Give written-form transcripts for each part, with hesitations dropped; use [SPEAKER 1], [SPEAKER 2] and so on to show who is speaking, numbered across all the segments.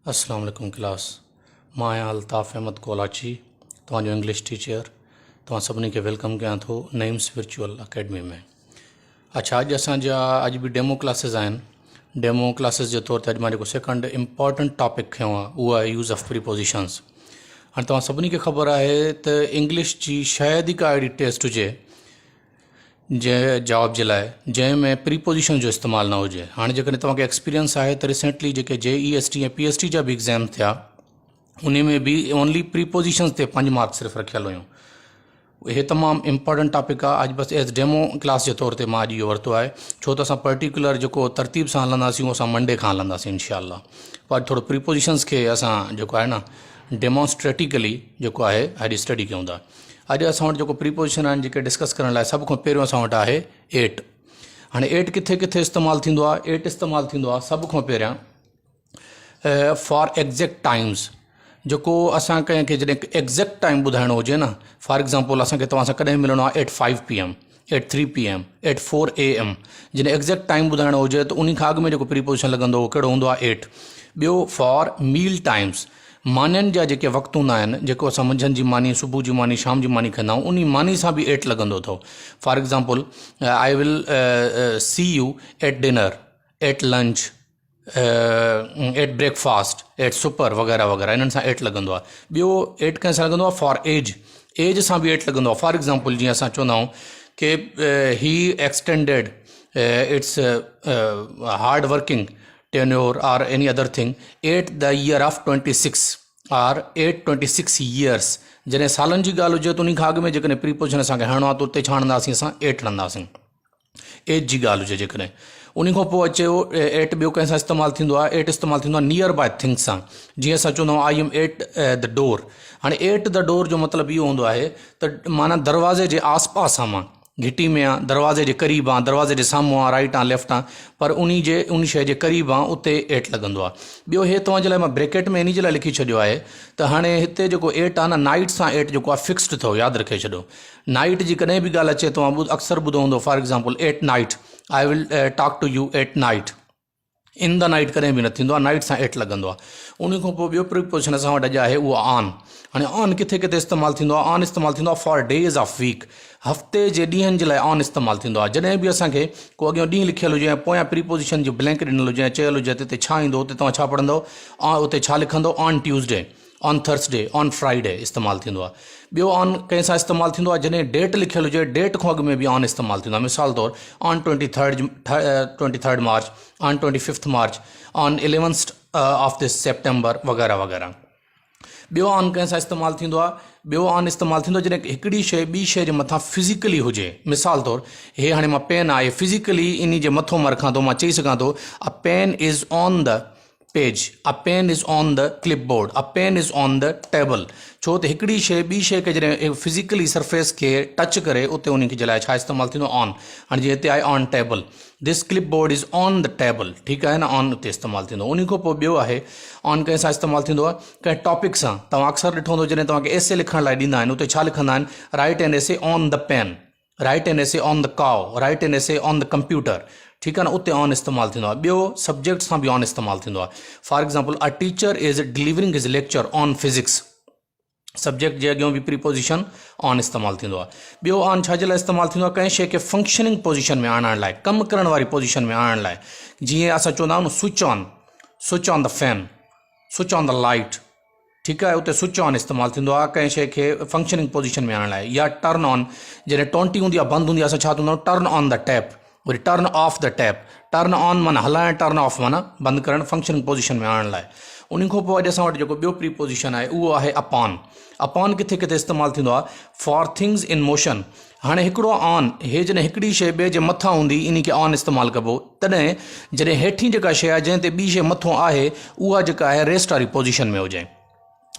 [SPEAKER 1] अस्सलाम वालेकुम क्लास। मां आहियां अल्ताफ़ अहमद कोलाची, तव्हांजो इंग्लिश टीचर। तव्हां सभिनी खे वेलकम कयां थो नईम्स वर्चुअल अकेडमी में। अच्छा, अॼु बि डेमो क्लासिस आहिनि। डेमो क्लासिस जे तौर ते अॼु मां जेको सेकंड इम्पॉर्टेंट टॉपिक खयों आहे उहो आहे यूज़ ऑफ प्रीपोजिशंस। हाणे तव्हां सभिनी खे ख़बर आहे त इंग्लिश जी शायदि ई का अहिड़ी टेस्ट हुजे जंहिं जवाब जे लाइ जंहिंमें प्रीपोजिशन जो इस्तेमालु न हुजे। हाणे जेकॾहिं तव्हांखे एक्सपीरियंस आहे त रिसेंटली जेके JEST ऐं PST जा बि एग्ज़ाम थिया उन में बि ओनली प्रीपोजिशन्स ते 5 मार्क सिर्फ़ु रखियल हुयूं। इहे तमामु इम्पॉर्टेंट टॉपिक आहे। अॼु बसि एज़ डेमो क्लास जे तौर ते मां अॼु इहो वरितो आहे, छो त असां पर्टिकुलर जेको तरतीब सां हलंदासीं असां मंडे खां हलंदासीं इंशाअल्लाह। पर अॼु थोरो प्रीपोजिशन्स खे असां जेको आहे न डेमोन्स्ट्रेटिकली जेको आहे अॼु स्टडी कयूं था। अॼु असां वटि जेको प्रीपोजिशन आहिनि जेके डिस्कस करण लाइ सभ खां पहिरियों असां वटि आहे एट। हाणे एट किथे किथे इस्तेमालु थींदो आहे? एट इस्तेमालु थींदो आहे सभ खां पहिरियां फॉर एग्ज़ैक्ट टाइम्स। जेको असां कंहिंखे जॾहिं एग्ज़ैक्ट टाइम ॿुधाइणो हुजे न, फॉर एग्ज़ाम्पल असांखे तव्हां सां कॾहिं मिलणो आहे at 5 PM, at 3 PM, at 4 AM। जॾहिं एग्ज़ैक्ट टाइम ॿुधाइणो हुजे त उन खां अॻु में जेको प्रीपोजिशन लॻंदो उहो कहिड़ो हूंदो आहे? एट। ॿियो फॉर मील टाइम्स, मानियुनि जा जेके वक़्तु हूंदा आहिनि, जेको असां मंझंदि जी मानी, सुबुह जी मानी, शाम जी मानी कंदा आहियूं, उन मानी सां बि एट लॻंदो अथव। For example I will see you at dinner, at lunch, at breakfast, at supper वग़ैरह वग़ैरह, इन्हनि सां एट लॻंदो आहे। ॿियो एट कंहिं सां लॻंदो आहे? फॉर एज, एज सां बि एट लॻंदो आहे। फॉर एग्ज़ाम्पल जीअं असां चवंदा आहियूं कि ही extended it's hard working tenure or any other thing at the year of 26 or at 26 years। जॾहिं सालनि जी ॻाल्हि हुजे त उन खां अॻु में जेकॾहिं प्रीपोजिशन असांखे हणणो आहे त उते छा हणंदासीं? असां एट हणंदासीं। एज जी ॻाल्हि हुजे जेकॾहिं। उन खां पोइ अचे एट ॿियो कंहिं सां इस्तेमालु थींदो आहे? एट इस्तेमालु थींदो आहे नियर बाय थिंग्स सां। जीअं असां चवंदा आहियूं I am at the door. हाणे एट द डोर जो मतिलबु इहो हूंदो आहे त माना दरवाज़े जे आसपास आहे, मां घिटी में आहे, दरवाज़े जे क़रीब आहे, दरवाज़े जे साम्हूं आहे, राइट आहे, लेफ्ट आहे, पर उन शइ जे क़रीब आहे, उते एट लॻंदो आहे। ॿियो हे तव्हांजे लाइ मां ब्रैकेट में इन जे लाइ लिखी छॾियो आहे त हाणे हिते जेको एट आहे न, नाइट सां एट जेको आहे फिक्स्ड अथव, यादि रखे छॾियो। नाइट जी कॾहिं बि ॻाल्हि अचे तव्हां अक्सर ॿुधो हूंदो, for example at night, I will talk to you at night. In the night कॾहिं बि न थींदो आहे, नाइट सां एट लॻंदो आहे। उन खां पोइ ॿियो प्रीपोजिशन असां वटि अॼु आहे उहो ऑन। हाणे ऑन किथे किथे इस्तेमालु थींदो आहे? ऑन इस्तेमालु थींदो आहे फॉर डेज़ ऑफ वीक, हफ़्ते जे ॾींहंनि जे लाइ ऑन इस्तेमालु थींदो आहे। जॾहिं बि असांखे को अॻियां ॾींहुं लिखियलु हुजे ऐं पोयां प्रीपोजिशन जो ब्लैंक ॾिनल हुजे ऐं चयल हुजे त हिते छा ईंदो, उते तव्हां छा पढ़ंदव? उते छा लिखंदव? On Tuesday, on Thursday, on Friday इस्तेमालु थींदो आहे। ॿियो ऑन कंहिं सां इस्तेमालु थींदो आहे? जॾहिं डेट लिखियलु हुजे, डेट खां अॻु में बि ऑन इस्तेमालु थींदो आहे। मिसाल तौरु on 23 March, on 25 March, on 11 of this September वग़ैरह वग़ैरह। ॿियो ऑन कंहिं सां इस्तेमालु थींदो आहे? ॿियो ऑन इस्तेमालु थींदो आहे जॾहिं हिकिड़ी शइ ॿी शइ जे मथां फिज़िकली हुजे। मिसाल तौरु हे हाणे मां पेन आहे, फिज़िकली इन जे मथां मां रखां थो, मां चई सघां थो a pen is on the page, a pen is on the clipboard, a pen is on the table. छो त हिकिड़ी शइ ॿी शइ खे जॾहिं फिज़िकली सरफेस खे टच करे उते उन खे जे लाइ छा इस्तेमालु थींदो? ऑन। हाणे जीअं हिते आहे on table, this clipboard is on the table, ठीकु आहे न, ऑन उते इस्तेमालु थींदो। उन खां पोइ ॿियो आहे ऑन कंहिं सां इस्तेमालु थींदो आहे? कंहिं टॉपिक सां। तव्हां अक्सर ॾिठो हूंदो जॾहिं तव्हांखे एसे लिखण लाइ ॾींदा आहिनि उते छा लिखंदा आहिनि? Write an essay on the pen, write an essay on the cow, write an essay on the computer, ठीकु आहे न, उते ऑन इस्तेमालु थींदो आहे। ॿियो सब्जेक्ट सां बि ऑन इस्तेमालु थींदो आहे। For example a teacher is delivering हिज लेक्चर ऑन फिज़िक्स, सब्जेक्ट जे अॻियां बि प्रीपोजिशन ऑन इस्तेमालु थींदो आहे। ॿियो ऑन छा जे लाइ इस्तेमालु थींदो आहे? कंहिं शइ खे फंक्शनिंग पोजीशन में आणण लाइ, कमु करण वारी पोजीशन में आणण लाइ। जीअं असां चवंदा आहियूं न switch on the fan, switch on the light, ठीकु आहे, उते स्विच ऑन इस्तेमालु थींदो आहे कंहिं शइ खे फंक्शनिंग पोजीशन में आणण लाइ। या टर्न ऑन, जॾहिं टोंटी हूंदी आहे, बंदि हूंदी आहे, असां छा चवंदा आहियूं? Turn on the tap. वरी turn off the tap, turn on माना हलाइण, टर्न ऑफ माना बंदि करणु, फंक्शनिंग पोजीशन में आणण लाइ। उन खां पोइ अॼु असां वटि जेको ॿियो प्रीपोजिशन आहे उहो आहे अपॉन। अपॉन किथे किथे इस्तेमालु थींदो आहे? For things in motion. हाणे हिकिड़ो ऑन, हे जॾहिं हिकिड़ी शइ ॿिए जे मथां हूंदी इन खे ऑन इस्तेमालु कबो। तॾहिं जॾहिं हेठीं जेका शइ आहे जंहिं ते ॿी शइ मथां आहे उहा जेका आहे रेस्ट वारी पोजीशन में हुजे।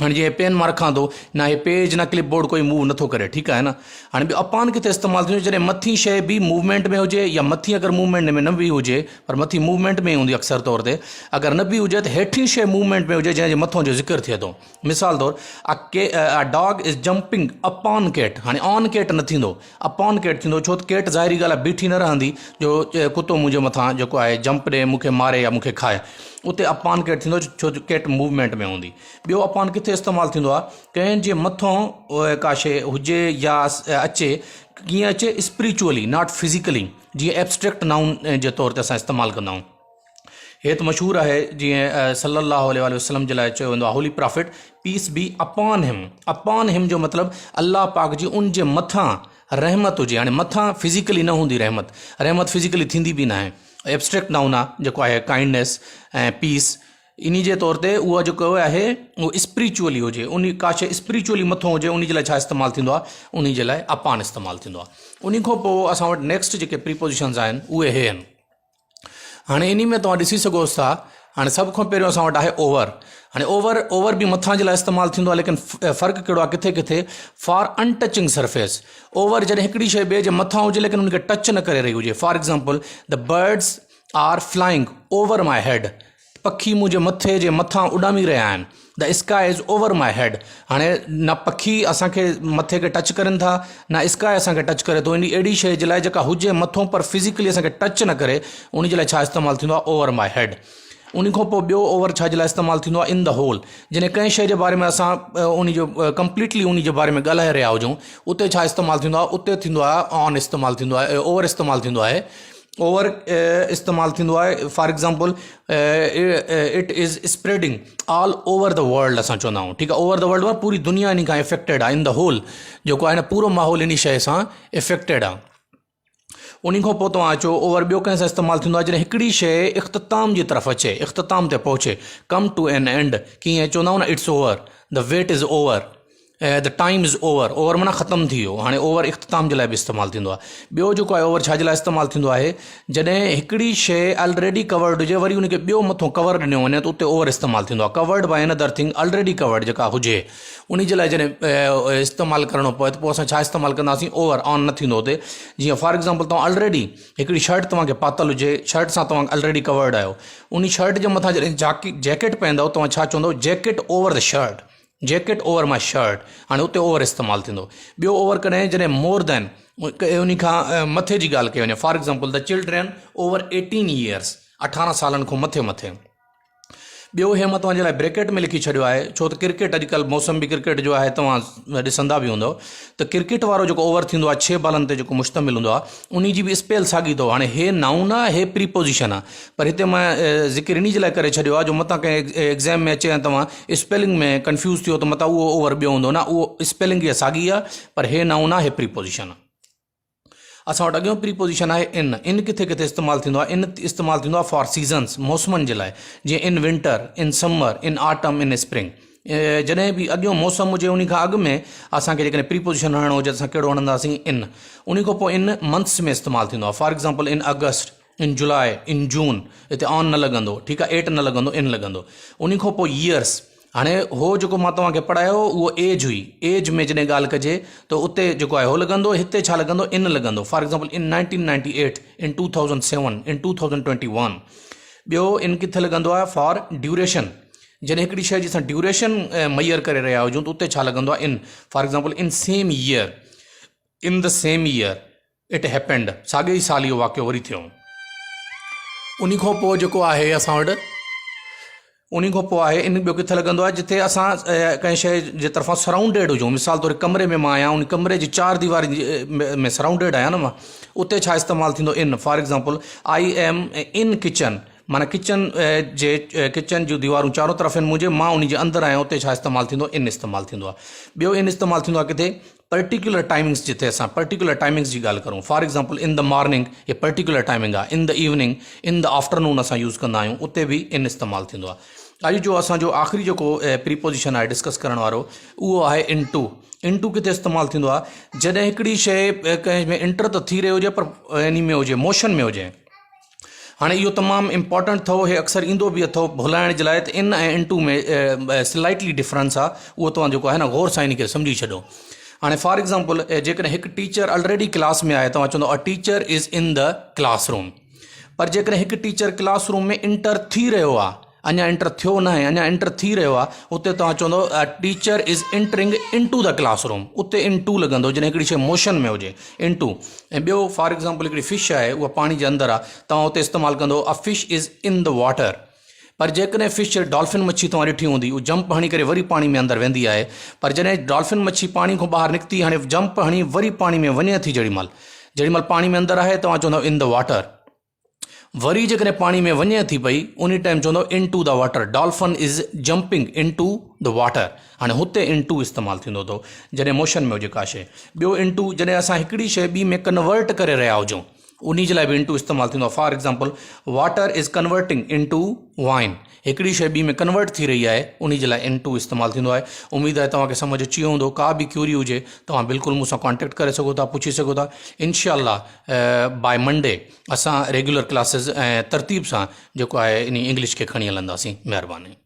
[SPEAKER 1] हाणे जीअं पेन मां रखां थो न, हे पेज न क्लिपबोर्ड कोई मूव नथो करे, ठीकु आहे न। हाणे ॿियो अपॉन किथे इस्तेमालु थींदो? जॾहिं मथीं शइ बि मूवमेंट में हुजे, या मथीं अगरि मूवमेंट में न बि हुजे, पर मथीं मूवमेंट में हूंदी अक्सर तौर ते, अगरि न बि हुजे त हेठीं शइ मूवमेंट में हुजे जंहिंजे मथां जो ज़िक्र थिए थो। मिसाल तौरु a dog is jumping upon cat. हाणे ऑन कैट न थींदो, अपॉन कैट थींदो, छो त कैट ज़ाहिरी ॻाल्हि आहे बीठी न रहंदी जो कुतो मुंहिंजे मथां जेको आहे जंप ॾे, मूंखे मारे या मूंखे खाए। उते अपान कैट थींदो, छो जो कैट मूवमेंट में हूंदी। ॿियो अपान किथे इस्तेमालु थींदो आहे, कंहिं जे मथां का शइ हुजे या अचे, कीअं अचे, स्पिरिचुअली नॉट फिज़िकली, जीअं एब्स्ट्रैक्ट नाउन जे तौर ते असां इस्तेमालु कंदा आहियूं। हे त मशहूरु आहे, जीअं सल्लल्लाहु अलैहि वसल्लम जे लाइ चयो वेंदो आहे, holy prophet peace be upon him. Upon him जो मतिलबु अल्लाह पाक जी उन जे मथां रहमत हुजे। हाणे मथां फिज़िकली न हूंदी रहमत, रहमत फिज़िकली थींदी बि न आहे, एब्स्ट्रैक्ट नाउन आहे जेको आहे काइंडनेस ऐं पीस। इन जे तौर ते उहा जेको आहे उहो स्पिरिचुअली हुजे, उन का शइ स्पिरिचुअली मथां हुजे, उन जे लाइ छा इस्तेमालु थींदो आहे, उन जे लाइ अपान इस्तेमालु थींदो आहे। उन खां पोइ असां वटि नेक्स्ट जेके प्रीपोजिशन्स आहिनि उहे हे आहिनि। हाणे इन में तव्हां ॾिसी सघो था, हाणे सभ खां पहिरियों असां वटि आहे ओवर। हाणे ओवर बि मथां जे लाइ इस्तेमालु थींदो आहे, लेकिन फ़र्क़ु कहिड़ो आहे, किथे किथे फॉर अनटचिंग सरफेस। ओवर जॾहिं हिकिड़ी शइ ॿिए जे मथां हुजे लेकिन उनखे टच न करे रही हुजे। For example, the birds are flying over my head. पखी मुंहिंजे मथे जे मथां उॾामी रहिया आहिनि। The sky is over my head. हाणे न पखी असांखे मथे खे टच करनि था, न स्काई असांखे टच करे थो। इन अहिड़ी शइ जे लाइ जेका हुजे मथां पर फिज़िकली असांखे टच न करे, उन जे लाइ छा इस्तेमालु थींदो आहे, ओवर माई हेड। उन खां पोइ ॿियो ओवर छा जे लाइ इस्तेमालु थींदो आहे, इन द होल। जॾहिं कंहिं शइ जे बारे में असां उन जो कंप्लीटली उन जे बारे में ॻाल्हाए रहिया हुजूं, उते छा इस्तेमालु थींदो आहे, उते थींदो आहे ऑन इस्तेमालु थींदो आहे, ओवर इस्तेमालु थींदो आहे। ओवर इस्तेमालु थींदो आहे, for example, it is spreading all over the world असां चवंदा आहियूं, ठीकु आहे। ओवर द वर्ल्ड में पूरी दुनिया इन खां इफेक्टेड आहे। इन द होल जेको आहे न, पूरो माहौल इन शइ सां इफेक्टेड आहे। उन खां पोइ तव्हां अचो, ओवर ॿियो कंहिं सां इस्तेमालु थींदो आहे, जॾहिं हिकिड़ी शइ इख़्तिताम जी तरफ़ अचे, इख़्तिताम ते पहुचे, कम टू एन एंड। कीअं चवंदा आहियूं न, it's over, the wait is over, the time is over. Over माना ख़तमु थी वियो। हाणे ओवर इख़्तिताम जे लाइ बि इस्तेमालु थींदो आहे। ॿियो जेको आहे ओवर छा जे लाइ इस्तेमालु थींदो आहे, जॾहिं हिकिड़ी शइ ऑलरेडी कवर्ड हुजे, वरी उनखे ॿियो मथां कवर ॾिनो वञे त उते ओवर इस्तेमालु थींदो आहे। Covered by another thing, already covered जेका हुजे, उन जे लाइ जॾहिं इस्तेमालु करिणो पए त पोइ असां छा इस्तेमालु कंदासीं, ओवर। ऑन न थींदो हुते। जीअं फॉर एग्ज़ाम्पल, तव्हां ऑलरेडी हिकिड़ी शर्ट तव्हांखे पातल हुजे, शर्ट सां तव्हां ऑलरेडी कवर्ड आहियो, उन शर्ट जे मथां जॾहिं जैकेट पाईंदव, तव्हां छा चवंदव, jacket over the shirt, jacket over my shirt. हाणे उते ओवर इस्तेमालु थींदो। ॿियो ओवर कॾहिं जॾहिं मोर देन, उन खां मथे जी ॻाल्हि कई वञे। For example, the children over 18 years, 18 सालनि खां मथे। ॿियो हे मां तव्हांजे लाइ ब्रैकेट में लिखी छॾियो आहे, छो त क्रिकेट अॼुकल्ह मौसम बि क्रिकेट जो आहे, तव्हां ॾिसंदा बि हूंदव त क्रिकेट वारो जेको ओवर थींदो आहे 6 बॉलनि ते जेको मुश्तमिल हूंदो आहे, उन जी बि स्पेल साॻी अथव। हाणे हे नाउन आहे, हे प्रीपोजिशन आहे, पर हिते मां ज़िक्र इन जे लाइ करे छॾियो आहे, जो मतां कंहिं एग्ज़ाम में अचे ऐं तव्हां स्पेलिंग में कंफ्यूज़ थियो त मतां उहो ओवर ॿियो हूंदो न, उहो स्पेलिंग इहा साॻी आहे, पर हे नाउन आहे, हे प्रीपोजिशन आहे। असां वटि अॻियों प्रीपोजिशन आहे इन। इन किथे किथे इस्तेमालु थींदो आहे, इन इस्तेमालु थींदो आहे फॉर सीज़न्स, मौसमनि जे लाइ। जीअं in winter, in summer, in autumn, इन स्प्रिंग। जॾहिं बि अॻियों मौसम हुजे, उन खां अॻु में असांखे जेकॾहिं प्रीपोजिशन हणणो हुजे, असां कहिड़ो हणंदासीं, इन। उन खां पोइ इन मंथ्स में इस्तेमालु थींदो आहे। फॉर एग्ज़ाम्पल, इन अगस्त, इन जुलाई, इन जून। हिते ऑन न लॻंदो, ठीकु आहे, एट न लॻंदो, इन लॻंदो। उन खां पोइ ईयर्स। हाणे हो जेको मां तव्हांखे पढ़ायो उहो एज हुई। एज में जॾहिं ॻाल्हि कजे त उते जेको आहे हो लॻंदो, हिते छा लॻंदो, इन लॻंदो। फॉर एग्ज़ाम्पल, इन 1998, इन 2007, इन 2021। ॿियो इन किथे लॻंदो आहे, फॉर ड्यूरेशन। जॾहिं हिकिड़ी शइ जी असां ड्यूरेशन मैयर करे रहिया हुजूं त उते छा लॻंदो आहे, इन। For example, in same year, in the same year it happened, साॻे ई साल इहो वाक़ियो वरी थियो। उन खां पोइ जेको आहे असां वटि, उन खां पोइ आहे इन। ॿियो किथे लॻंदो आहे, जिथे असां कंहिं शइ जे तरफ़ां सराउंडेड हुजूं। मिसाल तौर कमरे में मां आहियां, उन कमरे जी 4 दीवारी में सराउंडेड आहियां न मां, उते छा इस्तेमालु थींदो, इन। For example, I am in kitchen, माना किचन जूं दीवारूं चारों तरफ़ आहिनि मुंहिंजे, मां उन जे अंदरि आहियां, उते छा इस्तेमालु थींदो, इन इस्तेमालु थींदो आहे। ॿियो इन इस्तेमालु थींदो आहे किथे, पर्टिकुलर टाइमिंग्स, जिथे असां पर्टिकुलर टाइमिंग्स जी ॻाल्हि करूं। For example, in the morning, ये पर्टिकुलर टाइमिंग आहे। In the evening, in the afternoon असां यूज़ कंदा आहियूं, उते बि इन इस्तेमालु थींदो आहे। अॼु जो असांजो आख़िरी जेको प्रीपोजिशन आहे डिस्कस करण वारो, उहो आहे इन टू। इन टू किथे इस्तेमालु थींदो आहे, जॾहिं हिकिड़ी शइ कंहिं में इंटर त थी रही हुजे पर इन में हुजे, मोशन में हुजे। हाणे इहो तमामु इम्पॉर्टेंट अथव, हे अक्सर ईंदो बि अथव भुलाइण जे लाइ, त इन ऐं इन टू में स्लाइटली डिफरेंस आहे, उहो तव्हां जेको आहे न गौर सां इन खे सम्झी छॾो। हाणे फॉर एग्ज़ाम्पल, जेकॾहिं हिकु टीचर ऑलरेडी क्लास में आहे, तव्हां चवंदो a teacher is in the classroom. पर जेकॾहिं हिकु टीचर क्लासरूम में इंटर थी रहियो आहे, अञा इंटर थियो न आहे, अञा इंटर थी रहियो आहे, उते तव्हां चवंदो a teacher is entering into the classroom, उते इन टू लॻंदो, जॾहिं हिकिड़ी शइ मोशन में हुजे, इन टू। ऐं ॿियो फॉर एग्ज़ाम्पल, हिकिड़ी फिश आहे, उहा पाणी जे अंदरि आहे, तव्हां उते इस्तेमालु कंदो a fish is in the water. पर जेकॾहिं फिश डॉल्फिन मच्छी तव्हां ॾिठी हूंदी, उहा जंप हणी करे वरी पाणी में अंदरि वेंदी आहे, पर जॾहिं डॉल्फिन मच्छी पाणी खां ॿाहिरि निकिती, हाणे जंप हणी वरी पाणी में वञे थी, जेॾीमहिल पाणी में अंदरि आहे तव्हां चवंदव इन द वाटर, वरी जेकॾहिं पाणी में वञे थी पई उन टाइम चवंदव into the water, dolphin is jumping into the water. हाणे हुते इन टू इस्तेमालु थींदो अथव जॾहिं मोशन में हुजे का शइ। ॿियो इन टू जॾहिं असां हिकिड़ी शइ ॿी में कन्वर्ट करे रहिया हुजूं, उन जे लाइ बि इन टू इस्तेमालु थींदो आहे। For example water is converting इन टू वाइन, हिकिड़ी शइ ॿी में कन्वर्ट थी रही आहे, उन जे लाइ इन टू इस्तेमालु थींदो आहे। उमेदु आहे तव्हांखे सम्झ अची वियो हूंदो। का बि क्यूरी हुजे तव्हां बिल्कुलु मूंसां कॉन्टेक्ट करे सघो था, पुछी सघो था। इंशाअल्लाह बाय मंडे असां रेगुलर क्लासिस ऐं तरतीब सां जेको आहे इन इंग्लिश खे खणी हलंदासीं। महिरबानी।